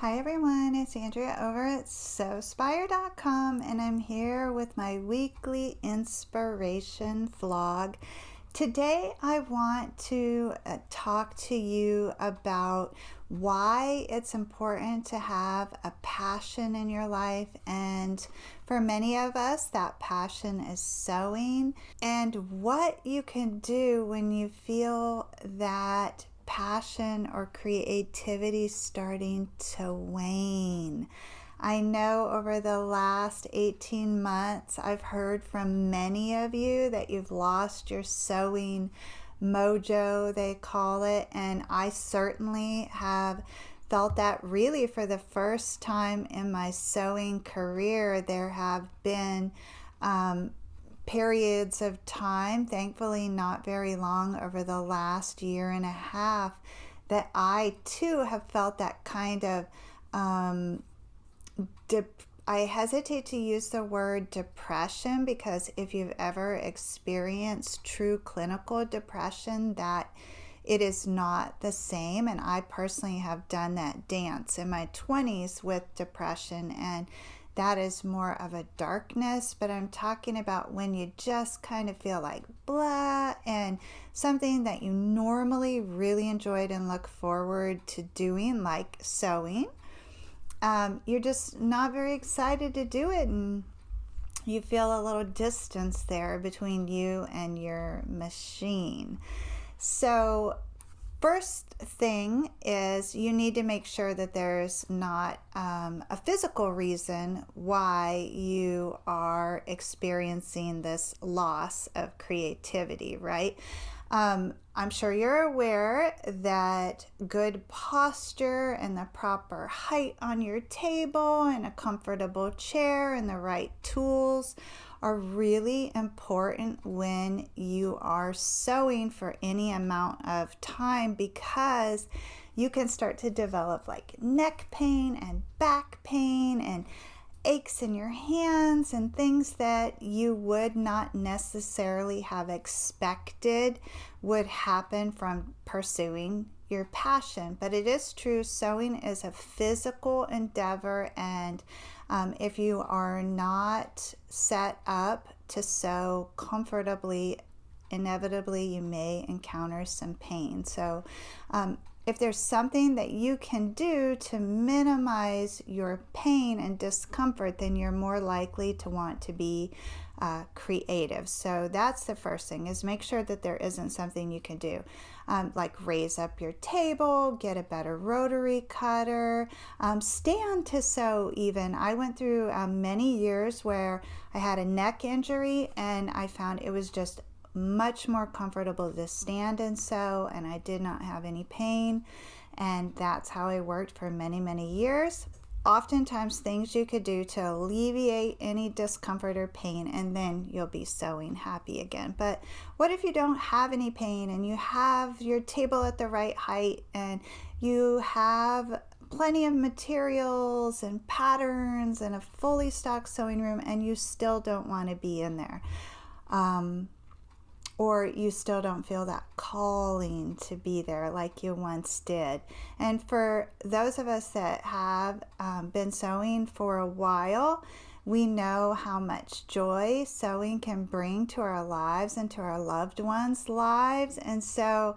Hi everyone, it's Andrea over at Sewspire.com, and I'm here with my weekly inspiration vlog. Today I want to talk to you about why it's important to have a passion in your life, and for many of us that passion is sewing, and what you can do when you feel that passion or creativity starting to wane. I know over the last 18 months, I've heard from many of you that you've lost your sewing mojo, they call it, and I certainly have felt that really for the first time in my sewing career. There have been periods of time, thankfully not very long, over the last year and a half, that I too have felt that kind of I hesitate to use the word depression, because if you've ever experienced true clinical depression, that it is not the same. And I personally have done that dance in my 20s with depression, and that is more of a darkness. But I'm talking about when you just kind of feel like blah, and something that you normally really enjoyed and look forward to doing, like sewing, you're just not very excited to do it, and you feel a little distance there between you and your machine. So first thing is you need to make sure that there's not a physical reason why you are experiencing this loss of creativity, right? I'm sure you're aware that good posture and the proper height on your table and a comfortable chair and the right tools are really important when you are sewing for any amount of time, because you can start to develop like neck pain and back pain and aches in your hands and things that you would not necessarily have expected would happen from pursuing your passion. But it is true, sewing is a physical endeavor, and if you are not set up to sew comfortably, inevitably you may encounter some pain. So if there's something that you can do to minimize your pain and discomfort, then you're more likely to want to be creative. So that's the first thing, is make sure that there isn't something you can do. Like raise up your table, get a better rotary cutter, stand to sew even. I went through many years where I had a neck injury, and I found it was just much more comfortable to stand and sew, and I did not have any pain, and that's how I worked for many years. Oftentimes things you could do to alleviate any discomfort or pain, and then you'll be sewing happy again. But what if you don't have any pain and you have your table at the right height and you have plenty of materials and patterns and a fully stocked sewing room, and you still don't want to be in there? Or you still don't feel that calling to be there like you once did. And for those of us that have been sewing for a while, we know how much joy sewing can bring to our lives and to our loved ones' lives. And so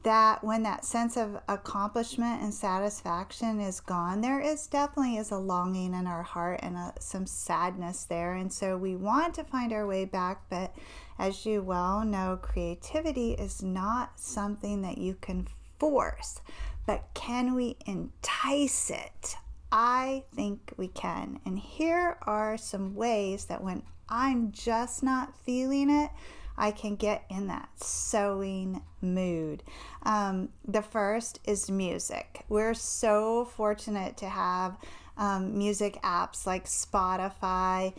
that when that sense of accomplishment and satisfaction is gone, there is definitely a longing in our heart and some sadness there. And so we want to find our way back, but as you well know, creativity is not something that you can force, but can we entice it? I think we can. And here are some ways that when I'm just not feeling it, I can get in that sewing mood. The first is music. We're so fortunate to have music apps like Spotify,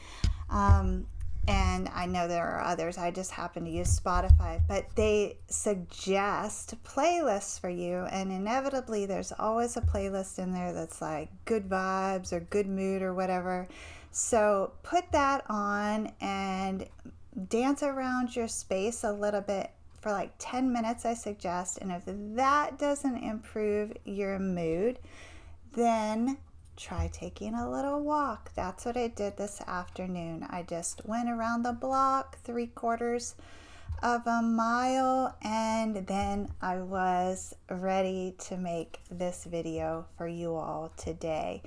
and I know there are others. I just happen to use Spotify, but they suggest playlists for you, and inevitably there's always a playlist in there that's like good vibes or good mood or whatever. So put that on and dance around your space a little bit for like 10 minutes, I suggest. And if that doesn't improve your mood, then try taking a little walk. That's what I did this afternoon. I just went around the block 3/4 of a mile, and then I was ready to make this video for you all today.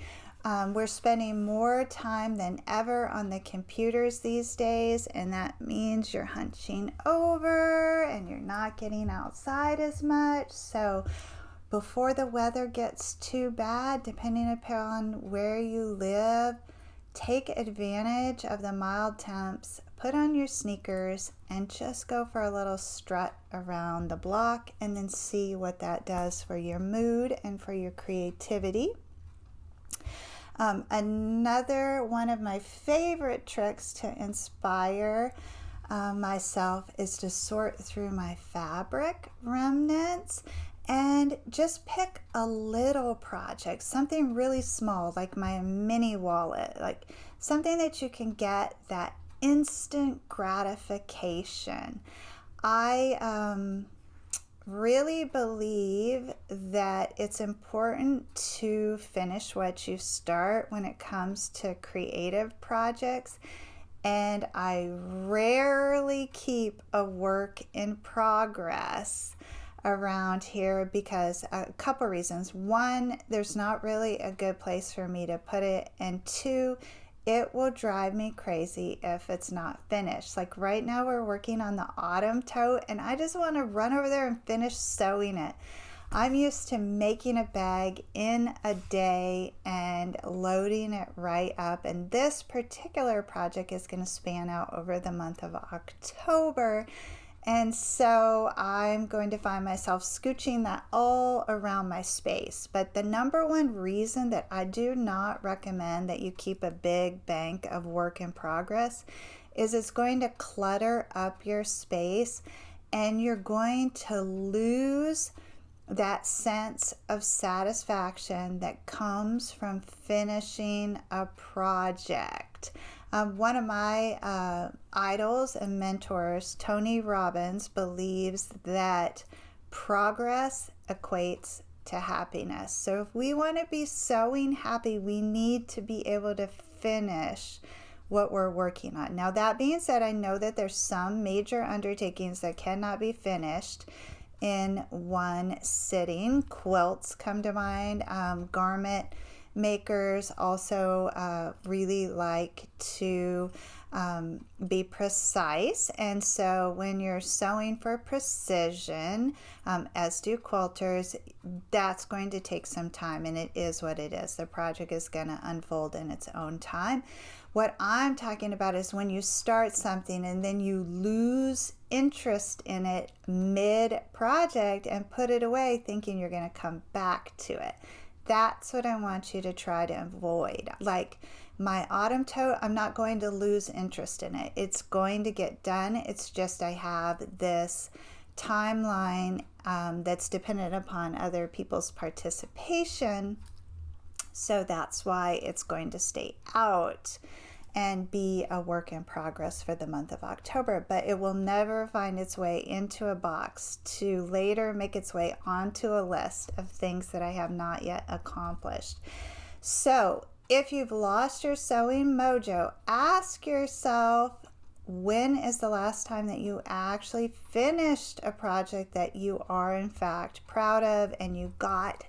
We're spending more time than ever on the computers these days, and that means you're hunching over and you're not getting outside as much. So before the weather gets too bad, depending upon where you live, take advantage of the mild temps, put on your sneakers, and just go for a little strut around the block, and then see what that does for your mood and for your creativity. Another one of my favorite tricks to inspire myself is to sort through my fabric remnants and just pick a little project, something really small, like my mini wallet, like something that you can get that instant gratification. I really believe that it's important to finish what you start when it comes to creative projects. And I rarely keep a work in progress around here because a couple reasons. One, there's not really a good place for me to put it, and two, it will drive me crazy if it's not finished. Like right now we're working on the autumn tote, and I just want to run over there and finish sewing it. I'm used to making a bag in a day and loading it right up, and this particular project is going to span out over the month of October. And so I'm going to find myself scooching that all around my space. But the number one reason that I do not recommend that you keep a big bank of work in progress is it's going to clutter up your space, and you're going to lose that sense of satisfaction that comes from finishing a project. One of my idols and mentors, Tony Robbins, believes that progress equates to happiness. So if we want to be sewing happy, we need to be able to finish what we're working on. Now, that being said, I know that there's some major undertakings that cannot be finished in one sitting. Quilts come to mind. Garment makers also really like to be precise, and so when you're sewing for precision, as do quilters, that's going to take some time, and it is what it is. The project is going to unfold in its own time. What I'm talking about is when you start something and then you lose interest in it mid-project and put it away thinking you're going to come back to it. That's what I want you to try to avoid. Like my autumn tote, I'm not going to lose interest in it. It's going to get done. It's just I have this timeline that's dependent upon other people's participation. So that's why it's going to stay out and be a work in progress for the month of October, but it will never find its way into a box to later make its way onto a list of things that I have not yet accomplished. So if you've lost your sewing mojo, ask yourself, when is the last time that you actually finished a project that you are in fact proud of, and you got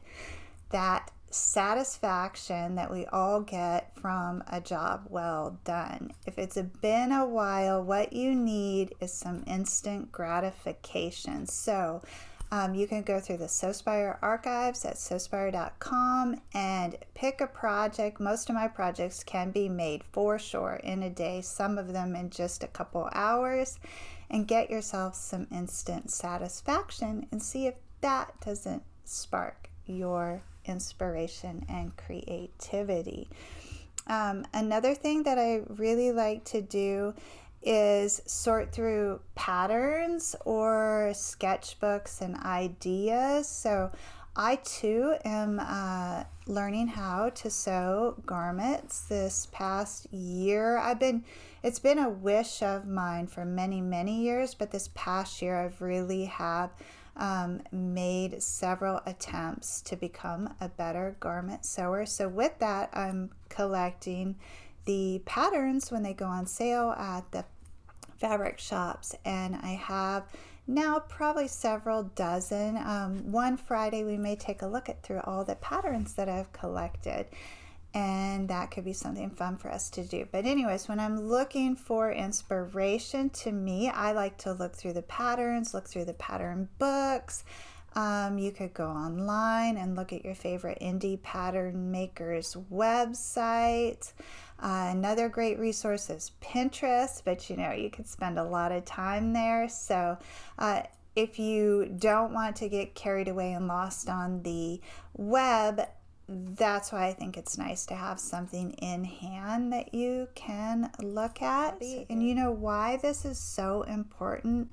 that satisfaction that we all get from a job well done. If it's been a while, what you need is some instant gratification. So you can go through the Sewspire archives at sewspire.com and pick a project. Most of my projects can be made for sure in a day, some of them in just a couple hours, and get yourself some instant satisfaction and see if that doesn't spark your inspiration and creativity. Another thing that I really like to do is sort through patterns or sketchbooks and ideas. So I too am learning how to sew garments this past year. It's been a wish of mine for many, many years, but this past year I've really have made several attempts to become a better garment sewer. So with that, I'm collecting the patterns when they go on sale at the fabric shops, and I have now probably several dozen. One Friday we may take a look at through all the patterns that I've collected, and that could be something fun for us to do. But anyways, when I'm looking for inspiration, to me, I like to look through the patterns, look through the pattern books. You could go online and look at your favorite indie pattern makers website. Another great resource is Pinterest, but you could spend a lot of time there. So if you don't want to get carried away and lost on the web, that's why I think it's nice to have something in hand that you can look at. And why this is so important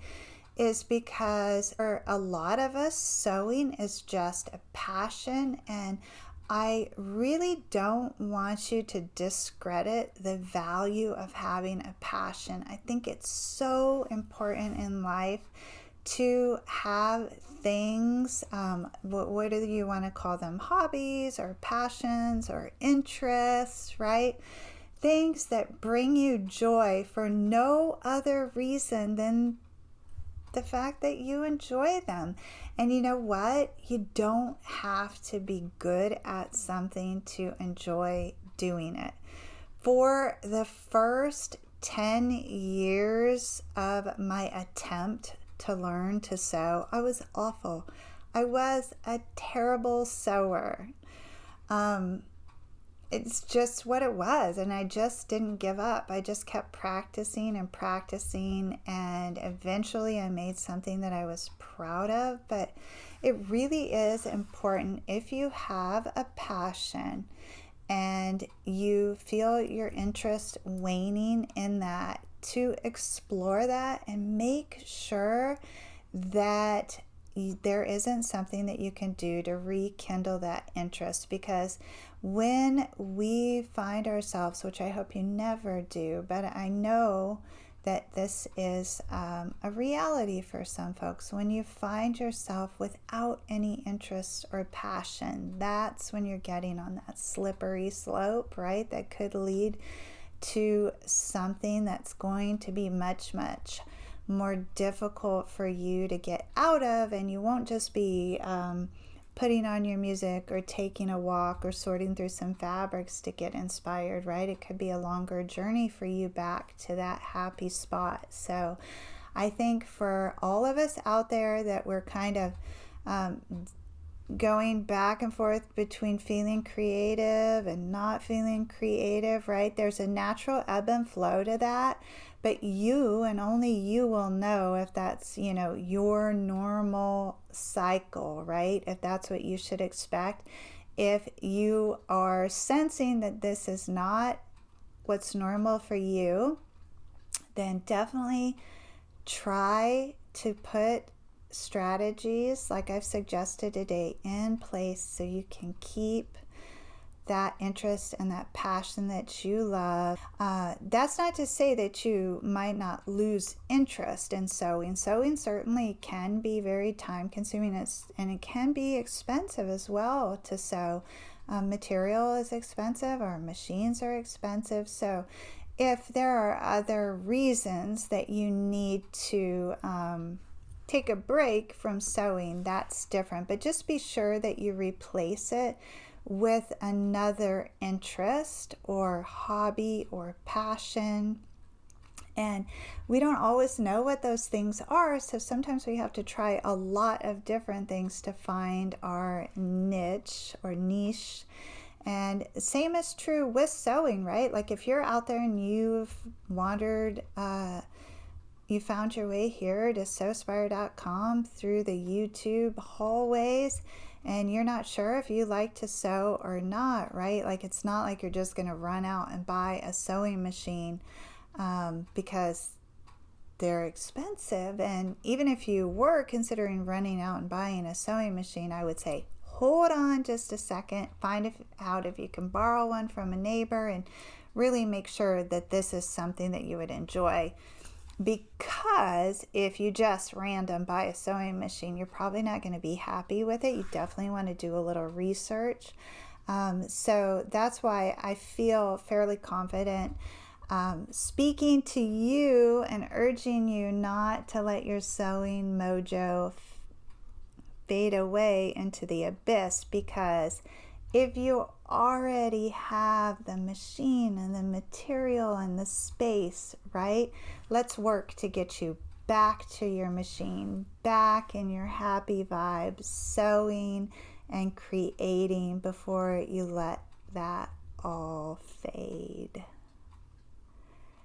is because for a lot of us, sewing is just a passion, and I really don't want you to discredit the value of having a passion. I think it's so important in life to have things, what do you want to call them, hobbies or passions or interests, right? Things that bring you joy for no other reason than the fact that you enjoy them. And you know what? You don't have to be good at something to enjoy doing it. For the first 10 years of my attempt to learn to sew, I was awful. I was a terrible sewer. It's just what it was, and I just didn't give up. I just kept practicing and practicing, and eventually I made something that I was proud of. But it really is important, if you have a passion and you feel your interest waning in that, to explore that and make sure that there isn't something that you can do to rekindle that interest. Because when we find ourselves, which I hope you never do, but I know that this is a reality for some folks, when you find yourself without any interest or passion, that's when you're getting on that slippery slope, right? That could lead to something that's going to be much, much more difficult for you to get out of. And you won't just be putting on your music or taking a walk or sorting through some fabrics to get inspired, right? It could be a longer journey for you back to that happy spot. So I think for all of us out there that we're kind of going back and forth between feeling creative and not feeling creative, right? There's a natural ebb and flow to that, but you and only you will know if that's, your normal cycle, right? If that's what you should expect. If you are sensing that this is not what's normal for you, then definitely try to put strategies like I've suggested today in place so you can keep that interest and that passion that you love. That's not to say that you might not lose interest in sewing. Sewing certainly can be very time consuming, and it can be expensive as well to sew. Material is expensive, our machines are expensive. So if there are other reasons that you need to take a break from sewing, that's different. But just be sure that you replace it with another interest or hobby or passion. And we don't always know what those things are, so sometimes we have to try a lot of different things to find our niche or niche. And same is true with sewing, right? Like if you're out there and you've wandered, you found your way here to Sewspire.com through the YouTube hallways, and you're not sure if you like to sew or not, right? Like it's not like you're just going to run out and buy a sewing machine because they're expensive. And even if you were considering running out and buying a sewing machine, I would say hold on just a second, find out if you can borrow one from a neighbor, and really make sure that this is something that you would enjoy. because if you just random buy a sewing machine, you're probably not going to be happy with it. You definitely want to do a little research. So that's why I feel fairly confident speaking to you and urging you not to let your sewing mojo fade away into the abyss, because if you already have the machine and the material and the space, right? Let's work to get you back to your machine, back in your happy vibes, sewing and creating before you let that all fade.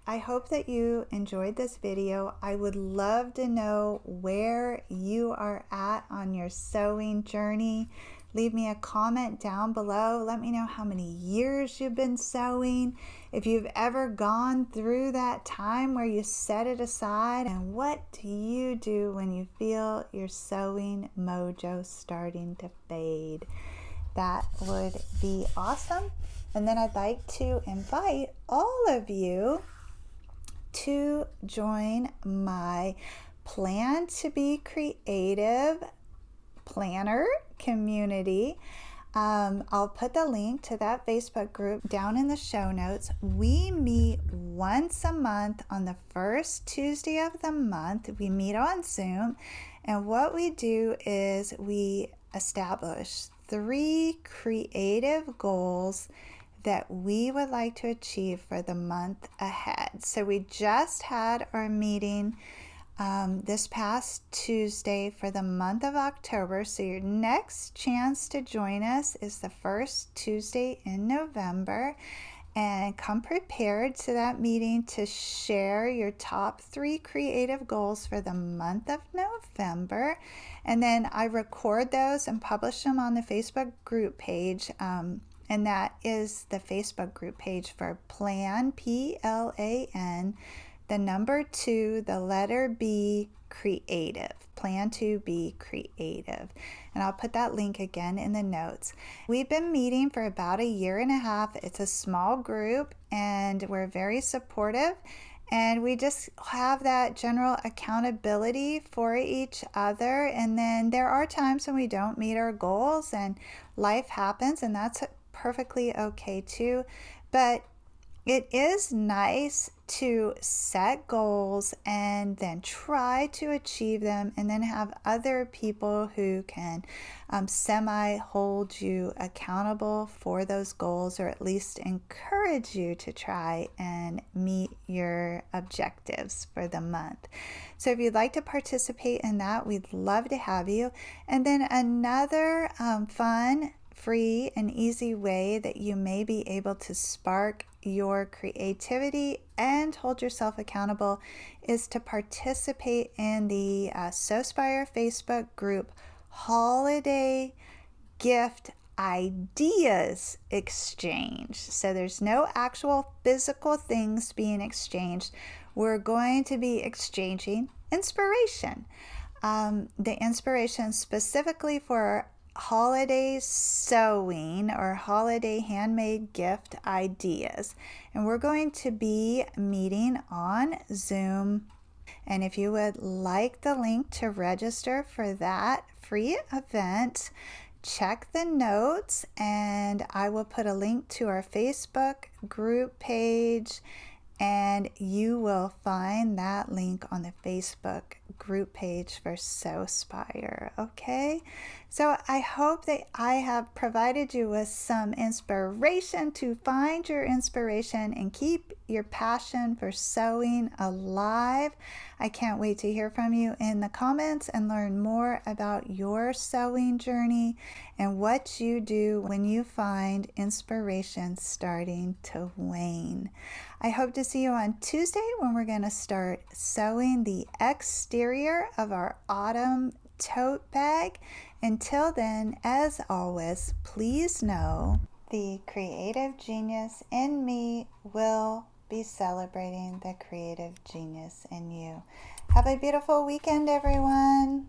I hope that you enjoyed this video. I would love to know where you are at on your sewing journey. Leave me a comment down below. Let me know how many years you've been sewing, if you've ever gone through that time where you set it aside, and what do you do when you feel your sewing mojo starting to fade. That would be awesome. And then I'd like to invite all of you to join my Plan to Be Creative planner community. I'll put the link to that Facebook group down in the show notes. We meet once a month on the first Tuesday of the month. We meet on Zoom, and what we do is we establish 3 creative goals that we would like to achieve for the month ahead. So we just had our meeting this past Tuesday for the month of October. So your next chance to join us is the first Tuesday in November, and come prepared to that meeting to share your top 3 creative goals for the month of November. And then I record those and publish them on the Facebook group page. And that is the Facebook group page for Plan, Plan, the number 2, the letter B, Creative. Plan2BCreative. And I'll put that link again in the notes. We've been meeting for about 1.5 years. It's a small group, and we're very supportive. And we just have that general accountability for each other. And then there are times when we don't meet our goals and life happens, and that's perfectly okay too. But it is nice to set goals and then try to achieve them, and then have other people who can semi hold you accountable for those goals, or at least encourage you to try and meet your objectives for the month. So if you'd like to participate in that, we'd love to have you. And then another fun, free, and easy way that you may be able to spark your creativity and hold yourself accountable is to participate in the Sewspire Facebook group Holiday Gift Ideas Exchange. So there's no actual physical things being exchanged. We're going to be exchanging inspiration. The inspiration specifically for holiday sewing or holiday handmade gift ideas. And we're going to be meeting on Zoom. And if you would like the link to register for that free event, check the notes, and I will put a link to our Facebook group page, and you will find that link on the Facebook group page for Sewspire. Okay, so I hope that I have provided you with some inspiration to find your inspiration and keep your passion for sewing alive. I can't wait to hear from you in the comments and learn more about your sewing journey and what you do when you find inspiration starting to wane. I hope to see you on Tuesday when we're going to start sewing the exterior of our autumn tote bag. Until then, as always, please know the creative genius in me will be celebrating the creative genius in you. Have a beautiful weekend, everyone.